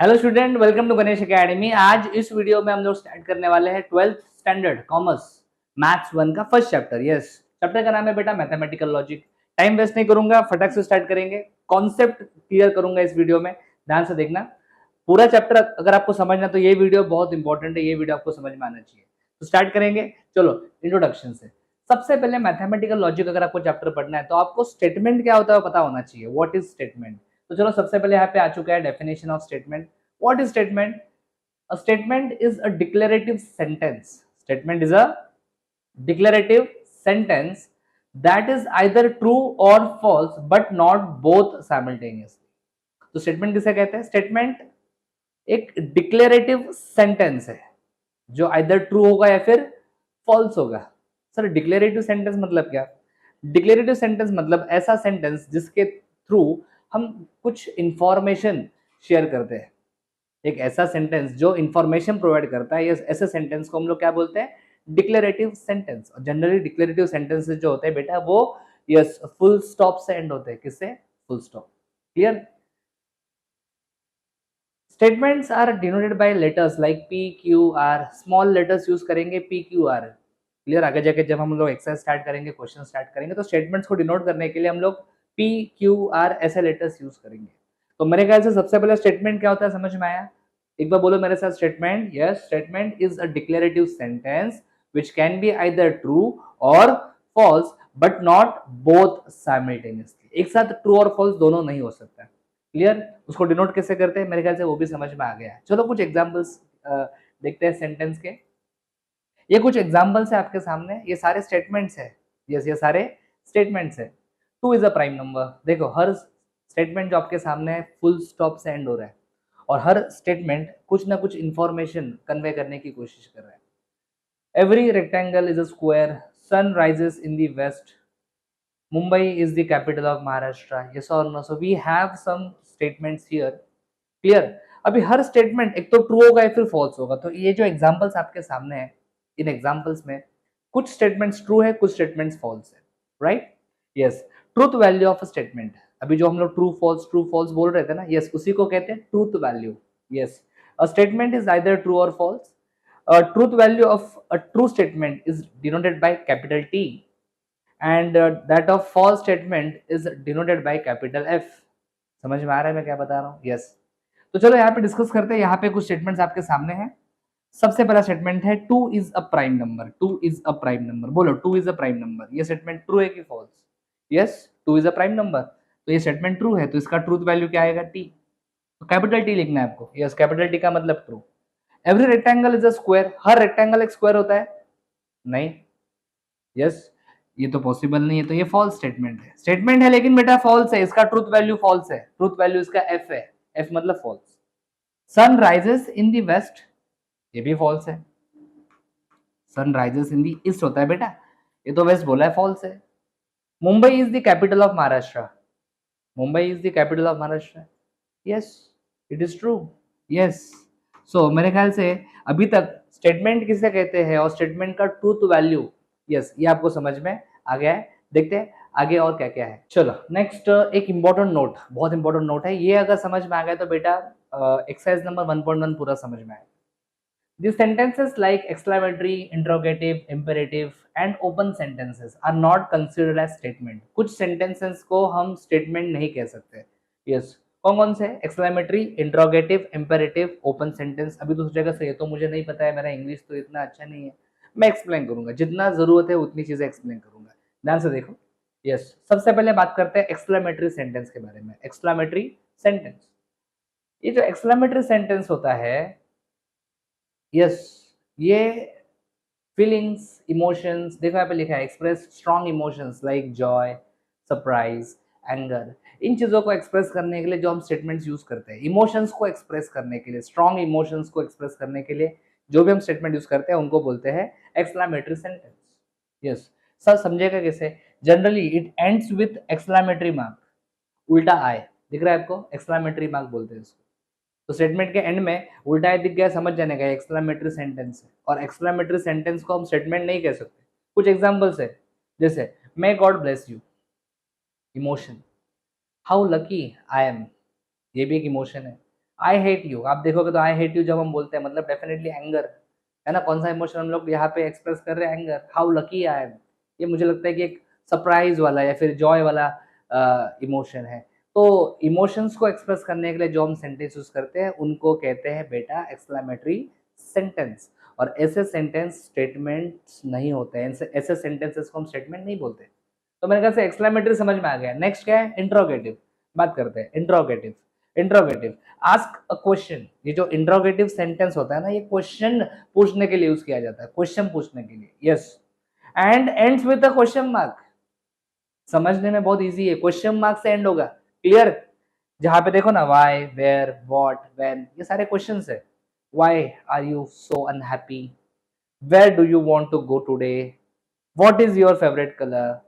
Hello student, welcome to Ganesh academy. आज इस video में हम लोग स्टार्ट करने वाले हैं 12th स्टैंडर्ड कॉमर्स मैथ्स 1 का फर्स्ट चैप्टर। यस, चैप्टर का नाम है बेटा मैथमेटिकल लॉजिक। टाइम वेस्ट नहीं करूंगा, फटाक से स्टार्ट करेंगे। कॉन्सेप्ट क्लियर करूंगा इस वीडियो में, ध्यान से देखना। पूरा चैप्टर अगर आपको समझना तो ये वीडियो बहुत इंपॉर्टेंट है, ये वीडियो आपको समझ में आना चाहिए। तो स्टार्ट करेंगे, चलो इंट्रोडक्शन से। सबसे पहले मैथमेटिकल लॉजिक अगर आपको चैप्टर पढ़ना है तो आपको स्टेटमेंट क्या होता है पता होना चाहिए। What is statement? तो चलो सबसे पहले यहाँ पे आ चुका है definition of statement. What is statement? A statement is a declarative sentence. Statement is a declarative sentence that is either true or false but not both simultaneously. तो स्टेटमेंट किसे कहते हैं? स्टेटमेंट एक डिक्लेरेटिव सेंटेंस है जो either true होगा या फिर फॉल्स होगा। सर डिक्लेरेटिव सेंटेंस मतलब क्या? डिक्लेरेटिव सेंटेंस मतलब ऐसा सेंटेंस जिसके थ्रू हम कुछ इंफॉर्मेशन शेयर करते हैं। एक ऐसा सेंटेंस जो इंफॉर्मेशन प्रोवाइड करता है, ऐसे सेंटेंस को हम लोग क्या बोलते हैं? Declarative sentence. और जनरली डिक्लेरेटिव सेंटेंसेस जो होते हैं बेटा वो यस फुल स्टॉप से एंड होते हैं। किससे? Full stop. Clear? Statements are denoted by letters like P Q R. Small letters use करेंगे पी क्यू आर। क्लियर? आगे जाके जब हम लोग एक्सरसाइज स्टार्ट करेंगे, क्वेश्चन स्टार्ट करेंगे तो स्टेटमेंट्स को डिनोट करने के लिए हम लोग पी क्यू आर ऐसे लेटर्स यूज करेंगे। तो मेरे ख्याल से सबसे पहले स्टेटमेंट क्या होता है समझ में आया? एक बार बोलो मेरे साथ, statement. Yes, statement is a declarative sentence which can be either true or false but not both simultaneously। एक साथ ट्रू और फॉल्स दोनों नहीं हो सकता। क्लियर? उसको डिनोट कैसे करते हैं मेरे ख्याल से वो भी समझ में आ गया है। चलो कुछ एग्जांपल्स देखते हैं सेंटेंस के। ये कुछ एग्जांपल्स है आपके सामने, ये सारे स्टेटमेंट्स है। यस, ये सारे स्टेटमेंट्स है। Two is a prime number. देखो हर स्टेटमेंट जो आपके सामने है फुल स्टॉप से एंड हो रहा है और हर स्टेटमेंट कुछ ना कुछ इंफॉर्मेशन कन्वे करने की कोशिश कर रहा है। Every rectangle is a square. Sun rises in the west. Mumbai is the capital of Maharashtra. Yes or no? So we have some statements here. Clear? अभी हर स्टेटमेंट एक तो ट्रू होगा या फिर फॉल्स होगा। तो ये जो एग्जांपल्स आपके सामने है, इन एग्जांपल्स में कुछ स्टेटमेंट्स ट्रू है, कुछ स्टेटमेंट्स फॉल्स है। Right? Yes. Truth value of a statement. अभी जो हम लोग ट्रू फॉल्स बोल रहे थे ना, यस उसी को कहते हैं truth value. Yes, a statement is either true और false. Truth value of a true statement is denoted by capital T and that of false statement is denoted by capital F। समझ में आ रहा है मैं क्या बता रहा हूँ? यस। तो चलो यहाँ पे डिस्कस करते हैं। यहाँ पे कुछ स्टेटमेंट्स आपके सामने हैं। सबसे पहला स्टेटमेंट है two is a prime number. Two is a prime number. बोलो two is a prime number. ये स्टेटमेंट ट्रू है कि false? Yes, two is a prime number. तो ये स्टेटमेंट ट्रू है तो इसका ट्रूथ वैल्यू क्या आएगा? टी। तो कैपिटल टी लिखना है आपको। यस, कैपिटल टी का मतलब true. Every rectangle is a square. Her rectangle एक स्क्वायर होता है? नहीं। यस, ये तो पॉसिबल नहीं है, तो ये फॉल्स स्टेटमेंट है। स्टेटमेंट है लेकिन बेटा फॉल्स है, इसका ट्रूथ वैल्यू फॉल्स है। ट्रूथ वैल्यू इसका एफ है। एफ मतलब false. Sun rises in the west, ये भी फॉल्स है। Sun rises in the east होता है बेटा, ये तो वेस्ट बोला है, फॉल्स है। Mumbai is the capital of Maharashtra. Mumbai is the capital of Maharashtra. Yes, it is true. Yes. So मेरे ख्याल से अभी तक स्टेटमेंट किसे कहते हैं और स्टेटमेंट का ट्रूथ वैल्यू, यस ये आपको समझ में आ गया है। देखते हैं आगे और क्या क्या है। चलो नेक्स्ट एक इंपॉर्टेंट नोट, बहुत इंपॉर्टेंट नोट है ये। अगर समझ में आ गया तो बेटा एक्सरसाइज नंबर 1.1 पूरा समझ में आएगा। These sentences like exclamatory, interrogative, imperative and open sentences are not considered as statement। कुछ sentences को हम statement नहीं कह सकते। Yes, कौन कौन से? exclamatory, interrogative, imperative, open sentence। अभी तो सोचेगा सही है, तो मुझे नहीं पता है, मेरा इंग्लिश तो इतना अच्छा नहीं है। मैं एक्सप्लेन करूंगा, जितना जरूरत है उतनी चीजें एक्सप्लेन करूंगा। ध्यान से देखो। यस, सबसे पहले बात करते हैं एक्सक्लेमेटरी सेंटेंस के बारे में। एक्सक्लेमेटरी सेंटेंस, ये जो एक्सक्लेमेटरी सेंटेंस होता है, यस ये फीलिंग्स, इमोशंस, देखो यहाँ पे लिखा है express strong emotions like joy, surprise, anger. इन चीजों को एक्सप्रेस करने के लिए जो हम स्टेटमेंट्स यूज करते हैं, इमोशंस को एक्सप्रेस करने के लिए, स्ट्रॉन्ग इमोशंस को एक्सप्रेस करने के लिए जो भी हम स्टेटमेंट यूज करते हैं उनको बोलते हैं एक्सक्लेमेटरी सेंटेंस। यस, सर समझेगा कैसे? Generally it ends with exclamatory mark, उल्टा आए, दिख रहा है आपको? एक्सक्लेमेटरी मार्क बोलते हैं इसको। तो स्टेटमेंट के एंड में उल्टा है दिख गया, समझ जाने का एक्सक्लेमेटरी सेंटेंस है। और एक्सक्लेमेटरी सेंटेंस को हम स्टेटमेंट नहीं कह सकते। कुछ एग्जांपल्स है, जैसे may God bless you, emotion. How lucky I am, ये भी एक इमोशन है। आई हेट यू, आप देखोगे तो आई हेट यू जब हम बोलते हैं मतलब डेफिनेटली एंगर है ना, कौन सा इमोशन हम लोग यहाँ पे एक्सप्रेस कर रहे हैं, anger. How lucky I am, ये मुझे लगता है कि एक सरप्राइज वाला या फिर जॉय वाला इमोशन है। तो इमोशंस को एक्सप्रेस करने के लिए जो हम सेंटेंस यूज करते हैं उनको कहते हैं बेटा एक्सक्लेमेटरी सेंटेंस। और ऐसे सेंटेंस स्टेटमेंट्स नहीं होते हैं, ऐसे सेंटेंसेस को हम स्टेटमेंट नहीं बोलते। तो मेरे ख्याल से एक्सक्लेमेटरी समझ में आ गया। नेक्स्ट क्या है, इंट्रोगेटिव। बात करते हैं interrogative. Interrogative, ask a question. ये जो इंट्रोगेटिव सेंटेंस होता है ना, ये क्वेश्चन पूछने के लिए यूज किया जाता है, क्वेश्चन पूछने के लिए। Yes, and ends with a question mark. समझने में बहुत इजी है, क्वेश्चन मार्क से एंड होगा। क्लियर? जहां पे देखो ना, वाई, वेयर, व्हाट, व्हेन, ये सारे क्वेश्चंस है। Why are you so unhappy, where do you want to go today, what is your favourite colour,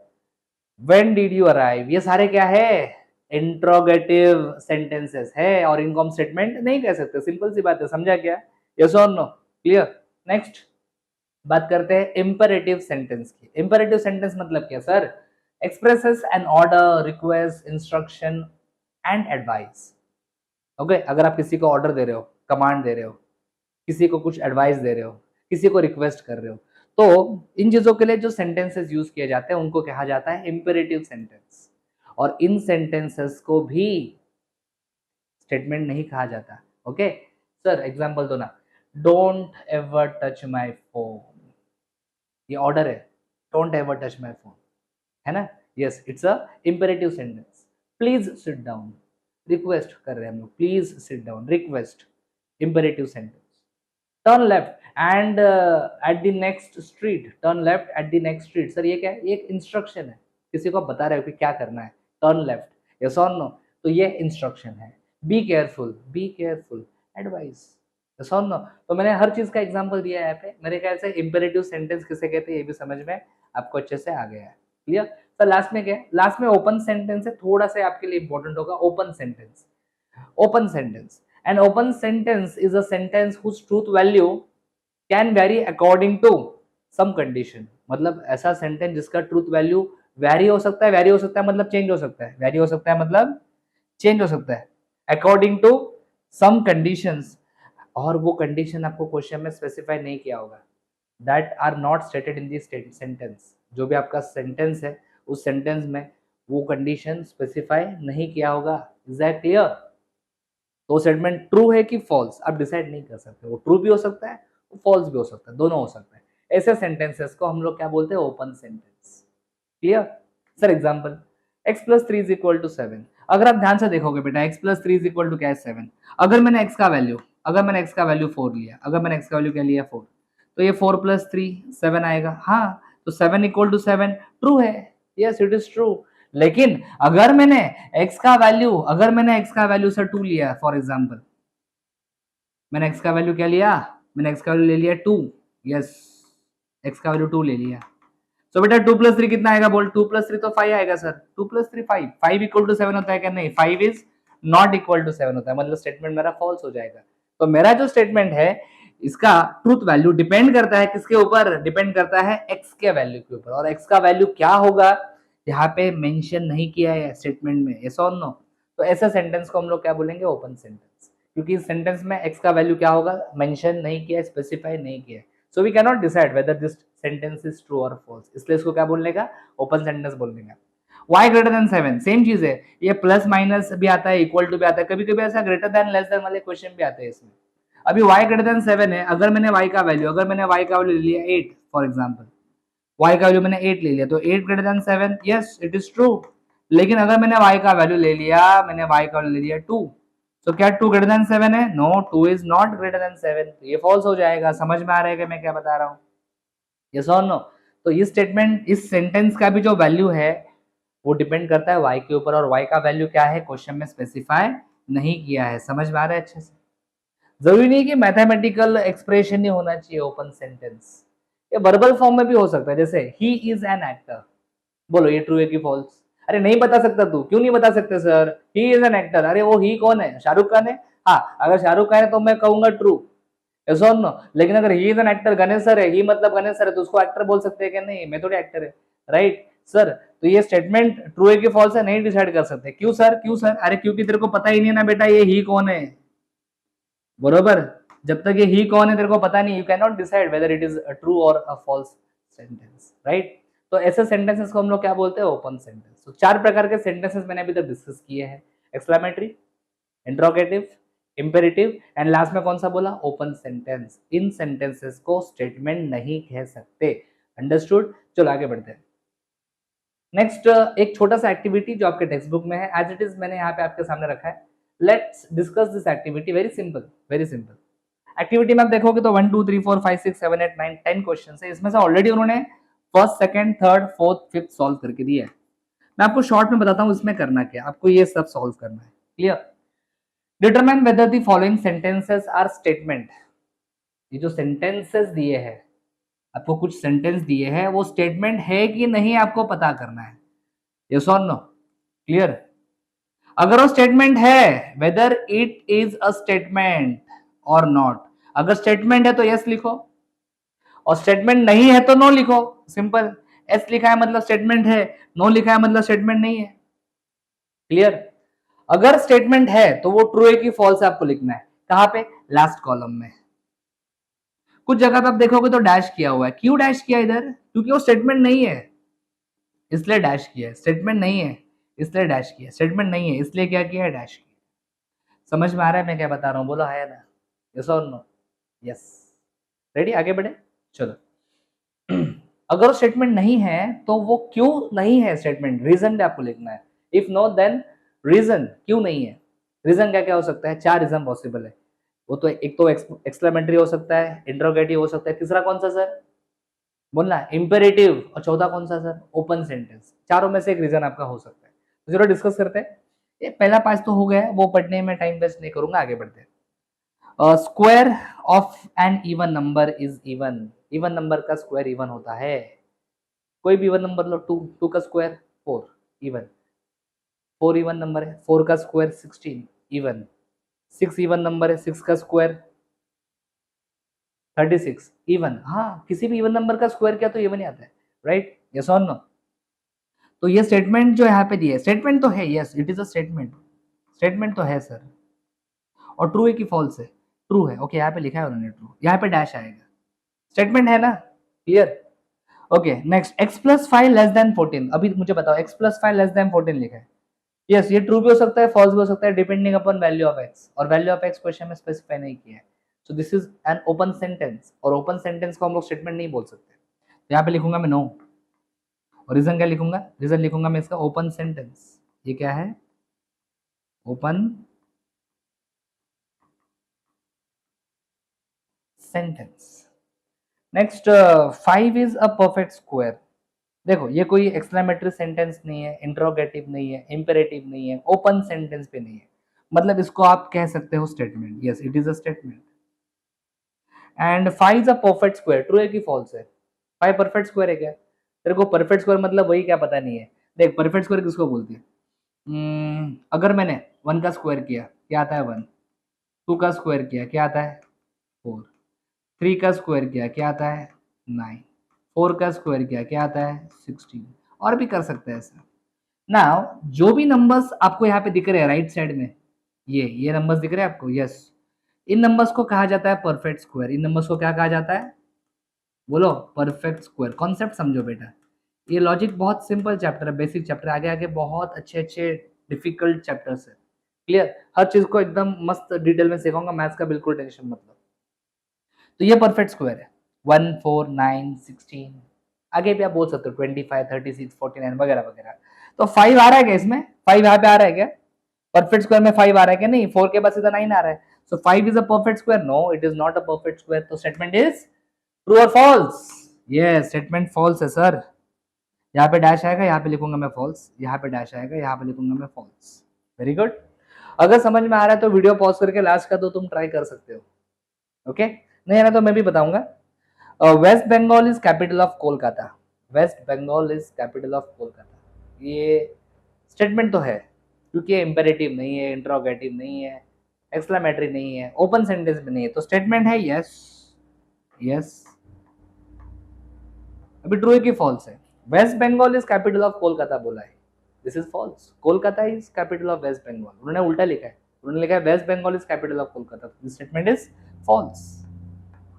when did you arrive, ये सारे क्या है, इंट्रोगेटिव सेंटेंसेस है। और इनको हम स्टेटमेंट नहीं कह सकते, सिंपल सी बात है। समझा क्या? यस और नो? क्लियर? नेक्स्ट बात करते हैं इंपेरेटिव सेंटेंस की। इंपेरेटिव सेंटेंस मतलब क्या sir? Expresses an order, request, instruction and advice. Okay, अगर आप किसी को ऑर्डर दे रहे हो, कमांड दे रहे हो, किसी को कुछ एडवाइस दे रहे हो, किसी को रिक्वेस्ट कर रहे हो, तो इन चीजों के लिए जो सेंटेंसेस यूज किए जाते हैं उनको कहा जाता है इंपेरेटिव सेंटेंस। और इन सेंटेंसेस को भी स्टेटमेंट नहीं कहा जाता। ओके सर, एग्जांपल दो ना। Don't ever touch my phone, ये ऑर्डर है, don't ever touch my phone, है ना? Yes, it's a imperative sentence. Please sit down, request कर रहे हैं हम लोग, please sit down, request, imperative sentence. Turn left and at the next street, turn left at the next street, sir ये क्या है? ये एक इंस्ट्रक्शन है, किसी को बता रहे हो कि क्या करना है, टर्न लेफ्ट, यस और नो? तो ये इंस्ट्रक्शन है। बी केयरफुल, एडवाइस, यस और नो? तो मैंने हर चीज का एग्जांपल दिया है यहाँ पे। मेरे ख्याल से इंपेरेटिव सेंटेंस किसे कहते हैं ये भी समझ में आपको अच्छे से आ गया है। क्लियर? सर लास्ट में क्या है? लास्ट में ओपन सेंटेंस है, थोड़ा सा आपके लिए इंपॉर्टेंट होगा। Open sentence, open sentence, an open sentence is a sentence whose truth value can vary according to some condition। मतलब ऐसा सेंटेंस जिसका ट्रूथ वैल्यू वैरी हो सकता है, वैरी हो सकता है मतलब चेंज हो सकता है, वैरी हो सकता है मतलब चेंज हो सकता है, अकॉर्डिंग टू सम कंडीशंस। और वो कंडीशन आपको क्वेश्चन में स्पेसिफाई नहीं किया होगा, that are not stated in this sentence. जो भी आपका सेंटेंस है उस सेंटेंस में वो कंडीशन स्पेसिफाई नहीं किया होगा। Is that clear? तो स्टेटमेंट ट्रू है कि फॉल्स आप डिसाइड नहीं कर सकते, वो ट्रू भी हो सकता है, वो फॉल्स भी हो सकता है, दोनों हो सकता है। ऐसे सेंटेंसेस को हम लोग क्या बोलते हैं? Open sentence. Clear? Sir example, x plus three is equal to 7। अगर आप ध्यान से देखोगे बेटा, x plus three is equal to क्या है? 7। अगर मैंने x का वैल्यू 4 लिया, अगर मैंने x का वैल्यू क्या लिया? 4, तो ये 4 प्लस 3 7 आएगा। हाँ, तो 7 इक्वल टू 7 ट्रू है। Yes, it is true. लेकिन अगर मैंने x का वैल्यू सर 2 लिया, फॉर एग्जांपल मैंने x का वैल्यू क्या लिया? मैंने x का वैल्यू ले लिया 2। यस, x का वैल्यू 2 ले लिया। तो बेटा 2 प्लस 3 कितना आएगा? बोल। 2 प्लस 3 तो 5 आएगा सर। 2 प्लस 3 5, 5 इक्वल टू 7 होता है क्या? नहीं, 5 इज नॉट इक्वल टू 7 होता है, मतलब स्टेटमेंट मेरा फॉल्स हो जाएगा। तो मेरा जो स्टेटमेंट है इसका ट्रूथ वैल्यू डिपेंड करता है किसके ऊपर? डिपेंड करता है x के वैल्यू के ऊपर। और x का वैल्यू क्या होगा यहाँ पे मेंशन नहीं किया है स्टेटमेंट में, यस और नो? तो ऐसे सेंटेंस को हम लोग क्या बोलेंगे? Open sentence. क्योंकि इस सेंटेंस में x का वैल्यू क्या होगा मेंशन नहीं किया है, स्पेसिफाई नहीं किया है। So we can not decide whether this sentence is true और फॉल्स, इसलिए इसको क्या बोलने का? ओपन सेंटेंस बोलने का। y ग्रेटर देन 7, सेम चीज है, ये प्लस माइनस भी आता है, इक्वल टू भी आता है, कभी कभी ऐसा ग्रेटर देन लेस देन वाले क्वेश्चन भी आते हैं इसमें। अभी y ग्रेटर देन 7 है, अगर मैंने y का वैल्यू ले लिया 8 फॉर एग्जांपल, y का वैल्यू मैंने 8 ले लिया, तो 8 greater than 7, yes it is true. लेकिन अगर मैंने y का वैल्यू ले लिया 2, तो क्या 2 ग्रेटर देन 7 है? No, 2 is not greater than 7, तो ये फॉल्स हो जाएगा। समझ में आ रहा है कि मैं क्या बता रहा हूँ? यस और नो? तो इस स्टेटमेंट, इस सेंटेंस का भी जो वैल्यू है वो डिपेंड करता है y के ऊपर, और y का वैल्यू क्या है क्वेश्चन में स्पेसिफाई नहीं किया है। समझ में आ रहा है अच्छे से? जरूरी नहीं कि मैथमेटिकल एक्सप्रेशन ही होना चाहिए ओपन सेंटेंस, ये वर्बल फॉर्म में भी हो सकता है। जैसे ही इज एन एक्टर, बोलो ये ट्रू है कि फॉल्स? अरे नहीं बता सकता तू, क्यों नहीं बता सकते sir? He is an actor, अरे वो ही कौन है? शाहरुख खान है। हाँ, अगर शाहरुख खान है तो मैं कहूंगा ट्रू, यस और नो? लेकिन अगर he is an actor, Ganesh sir है, ही मतलब गणेश सर है, तो उसको एक्टर बोल सकते हैं क्या? नहीं, मैं थोड़ी एक्टर है, राइट सर? तो ये स्टेटमेंट ट्रू है कि फॉल्स है नहीं डिसाइड कर सकते। क्यों सर? अरे क्योंकि तेरे को पता ही नहीं है ना बेटा ये ही कौन है, बरोबर, जब तक ये ही कौन है तेरे को पता नहीं, you can not decide whether it is a true और अ फॉल्स सेंटेंस, राइट। तो ऐसे सेंटेंसेस को हम लोग क्या बोलते हैं, ओपन सेंटेंस। तो चार प्रकार के सेंटेंसेस मैंने अभी तक डिस्कस किए हैं, exclamatory, interrogative, imperative and last में कौन सा बोला, ओपन सेंटेंस। इन सेंटेंसेस को स्टेटमेंट नहीं कह सकते, अंडरस्टूड। चलो आगे बढ़ते हैं। नेक्स्ट एक छोटा सा एक्टिविटी जो आपके टेक्स्ट बुक में है, एज इट इज मैंने यहाँ पे आपके सामने रखा है। Let's discuss this activity, very simple, very simple. Activity में आप देखोगे तो 1 2 3 4 5 6 7 8 9 10 क्वेश्चन है। इसमें से ऑलरेडी उन्होंने first, second, third, fourth, fifth solve करके दिया है। मैं आपको शॉर्ट में बताता हूँ इसमें करना क्या, आपको ये सब सॉल्व करना है, clear. Determine whether the following sentences are statement. ये जो सेंटेंसेस दिए हैं, आपको कुछ सेंटेंस दिए हैं, वो स्टेटमेंट है कि नहीं आपको पता करना है, यस और नो, क्लियर। अगर वो स्टेटमेंट है, whether it is a statement और नॉट। अगर स्टेटमेंट है तो यस लिखो, और स्टेटमेंट नहीं है तो नो लिखो, सिंपल। एस लिखा है मतलब स्टेटमेंट है, नो लिखा है मतलब स्टेटमेंट नहीं है, क्लियर। अगर स्टेटमेंट है तो वो ट्रू है कि फॉल्स है आपको लिखना है, कहां पे, लास्ट कॉलम में। कुछ जगह पे आप देखोगे तो डैश किया हुआ है, क्यों डैश किया इधर, क्योंकि वो स्टेटमेंट नहीं है इसलिए डैश किया है, स्टेटमेंट नहीं है इसलिए डैश किया, स्टेटमेंट नहीं है इसलिए क्या किया है, डैश किया। समझ में आ रहा है मैं क्या बता रहा हूँ, बोलो है ना, यस और नो, यस। रेडी, आगे बढ़े, चलो। अगर स्टेटमेंट नहीं है तो वो क्यों नहीं है स्टेटमेंट, रीजन भी आपको लिखना है। इफ नो देन रीजन, क्यों नहीं है। रीजन क्या क्या हो सकता है, चार रीजन पॉसिबल है। वो तो एक तो एक्सक्लेमेटरी हो सकता है, इंट्रोगेटिव हो सकता है, तीसरा कौन सा सर, बोलना इंपेरेटिव, और चौथा कौन सा सर, ओपन सेंटेंस। चारों में से एक रीजन आपका हो सकता है, तो जरूर डिस्कस करते हैं। ये पहला पांच तो हो गया, वो पढ़ने में टाइम वेस्ट नहीं करूंगा, आगे बढ़ते हैं। Square of an even number is even. Even number का स्क्वायर इवन होता है, कोई भी इवन नंबर लो, टू, टू का स्क्वायर 4 इवन, 4 इवन नंबर है, 4 का स्क्वायर 16 इवन, 6 इवन नंबर है, 6 का स्क्वायर 36 इवन। हाँ, किसी भी इवन नंबर का स्क्वायर किया तो इवन ही आता है, राइट, यस और नो। तो ये स्टेटमेंट जो यहाँ पे दिया है, स्टेटमेंट तो है, yes it is a statement, statement तो है सर। और ट्रू है कि फॉल्स है, ट्रू है, ओके, यहाँ पे लिखा है उन्होंने ट्रू, यहाँ पे डैश आएगा, स्टेटमेंट है ना, clear. Okay next, x plus 5 less than 14। अभी मुझे बताओ, x प्लस 5 लेस देन 14 लिखा है, यस ये ट्रू भी हो सकता है, फॉल्स भी हो सकता है, depending upon value of x, और वैल्यू ऑफ x क्वेश्चन में स्पेसिफाई नहीं किया है। So this is an open sentence, और ओपन सेंटेंस को हम लोग स्टेटमेंट नहीं बोल सकते। तो यहाँ पे लिखूंगा मैं नो, और रीजन क्या लिखूंगा, रीजन लिखूंगा मैं इसका ओपन सेंटेंस। ये क्या है, open sentence. Next, 5 is a perfect square. देखो ये कोई एक्सक्लेमेटरी सेंटेंस नहीं है, इंट्रोगेटिव नहीं है, इंपेरेटिव नहीं है, ओपन सेंटेंस भी नहीं है, मतलब इसको आप कह सकते हो statement, yes it is a statement. And 5 is a perfect square, true है कि फॉल्स है, 5 परफेक्ट स्क्वायर है क्या, तेरे को परफेक्ट स्क्वायर मतलब वही क्या पता नहीं है। देख परफेक्ट स्क्वायर किसको बोलते हैं, अगर मैंने 1 का स्क्वायर किया क्या आता है 1, 2 का स्क्वायर किया क्या आता है 4, 3 का स्क्वायर किया क्या आता है 9, 4 का स्क्वायर किया क्या आता है 16, और भी कर सकते हैं ऐसा। नाउ जो भी नंबर्स आपको यहाँ पे दिख रहे हैं राइट साइड में, ये नंबर्स दिख रहे हैं आपको, यस, इन नंबर्स को कहा जाता है परफेक्ट स्क्वायर। इन नंबर्स को क्या कहा जाता है, बोलो, परफेक्ट स्क्वायर। कॉन्सेप्ट समझो बेटा, ये लॉजिक बहुत सिंपल चैप्टर है, बेसिक चैप्टर, आगे आगे बहुत अच्छे अच्छे डिफिकल्ट चैप्टर्स है, क्लियर। हर चीज को एकदम मस्त डिटेल में सिखाऊंगा, मैथ्स का बिल्कुल टेंशन मत लो। तो ये परफेक्ट स्क्वायर है, 1 4 9 16, आगे भी आप बोल सकते हो 25 36 49 वगैरह वगैरह। तो 5 आ रहा है क्या इसमें, 5 यहाँ पे आ रहा है क्या, परफेक्ट स्क्वायर में 5 आ रहा है क्या, नहीं, 4 के बाद सीधा 9 आ रहा है। So 5 is a perfect square, no it is not a perfect square. तो स्टेटमेंट इज ट्रू और फॉल्स, ये स्टेटमेंट फॉल्स है सर। यहाँ पे डैश आएगा, यहाँ पे लिखूंगा मैं फॉल्स, यहाँ पे डैश आएगा, यहाँ पे लिखूंगा मैं फॉल्स। Very good. अगर समझ में आ रहा है तो वीडियो पॉज करके लास्ट का तो तुम ट्राई कर सकते हो, ओके। नहीं आना तो मैं भी बताऊंगा। West Bengal is capital of Kolkata, West Bengal is capital of Kolkata, ये स्टेटमेंट तो है, क्योंकि इंपेरेटिव नहीं है, इंट्रोगेटिव नहीं है, एक्सक्लेमेटरी नहीं है, ओपन सेंटेंस भी नहीं है, तो स्टेटमेंट है, यस यस। अभी ट्रू है कि फॉल्स है, West Bengal is capital of Kolkata बोला है, this is false, Kolkata is capital of West Bengal, उन्होंने उल्टा लिखा है, उन्होंने लिखा है West Bengal is capital of Kolkata, this statement is false.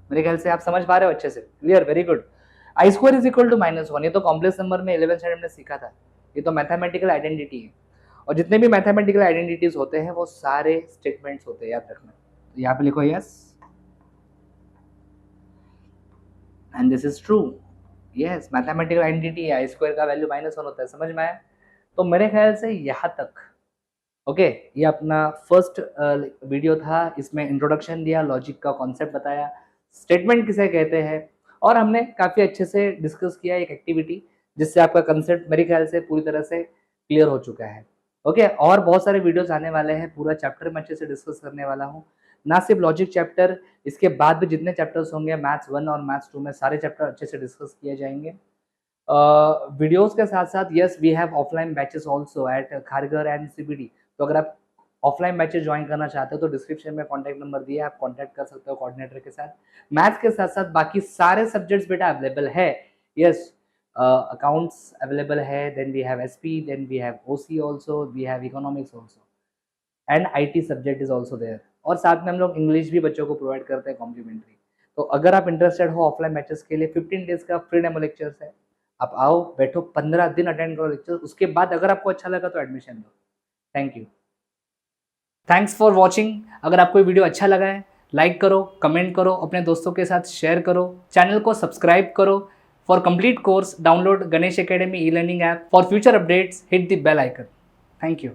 मेरे ख्याल से आप समझ पा रहे हो अच्छे से, clear, very good. I square is equal to -1, ये तो कॉम्प्लेक्स नंबर में 11th स्टैंडर्ड में सीखा था, ये तो मैथमेटिकल आइडेंटिटी है, और जितने भी मैथमेटिकल आइडेंटिटीज होते हैं वो सारे स्टेटमेंट्स होते हैं, याद रखना। तो यहाँ पे लिखो yes, and this is true, yes mathematical identity है, आई स्क्वायर का वैल्यू -1 होता है, समझ में आया। तो मेरे ख्याल से यहाँ तक ओके ये अपना फर्स्ट वीडियो था, इसमें इंट्रोडक्शन दिया, लॉजिक का कॉन्सेप्ट बताया, स्टेटमेंट किसे कहते हैं, और हमने काफ़ी अच्छे से डिस्कस किया एक एक्टिविटी, जिससे आपका कंसेप्ट मेरे ख्याल से पूरी तरह से क्लियर हो चुका है। ओके और बहुत सारे वीडियोस आने वाले हैं, पूरा चैप्टर मैं अच्छे से डिस्कस करने वाला हूँ, ना सिर्फ लॉजिक चैप्टर, इसके बाद भी जितने चैप्टर्स होंगे मैथ्स 1 और मैथ्स 2 में सारे चैप्टर अच्छे से डिस्कस किए जाएंगे। वीडियोस के साथ साथ yes we have offline batches also at Kharghar and CBD, तो अगर आप ऑफलाइन बैचेस ज्वाइन करना चाहते हो तो डिस्क्रिप्शन में कॉन्टैक्ट नंबर दिया है, आप कॉन्टैक्ट कर सकते हो कोऑर्डिनेटर के साथ। मैथ्स के साथ साथ बाकी सारे सब्जेक्ट्स बेटा अवेलेबल है, यस अकाउंट्स अवेलेबल है, then we have SP, then we have OC also, we have economics also and IT subject is also there, और साथ में हम लोग इंग्लिश भी बच्चों को प्रोवाइड करते हैं कॉम्प्लीमेंट्री। तो अगर आप इंटरेस्टेड हो ऑफलाइन बैचेस के लिए 15 डेज का फ्री डेमो लेक्चर्स है, आप आओ बैठो 15 दिन अटेंड करो लेक्चर, उसके बाद अगर आपको अच्छा लगा तो admission low. Thank you, thanks for watching. अगर आपको वीडियो अच्छा लगा है लाइक करो, कमेंट करो, अपने दोस्तों के साथ शेयर करो, चैनल को सब्सक्राइब करो। For complete course download Ganesh academy e learning app. For future updates hit the bell icon. Thank you.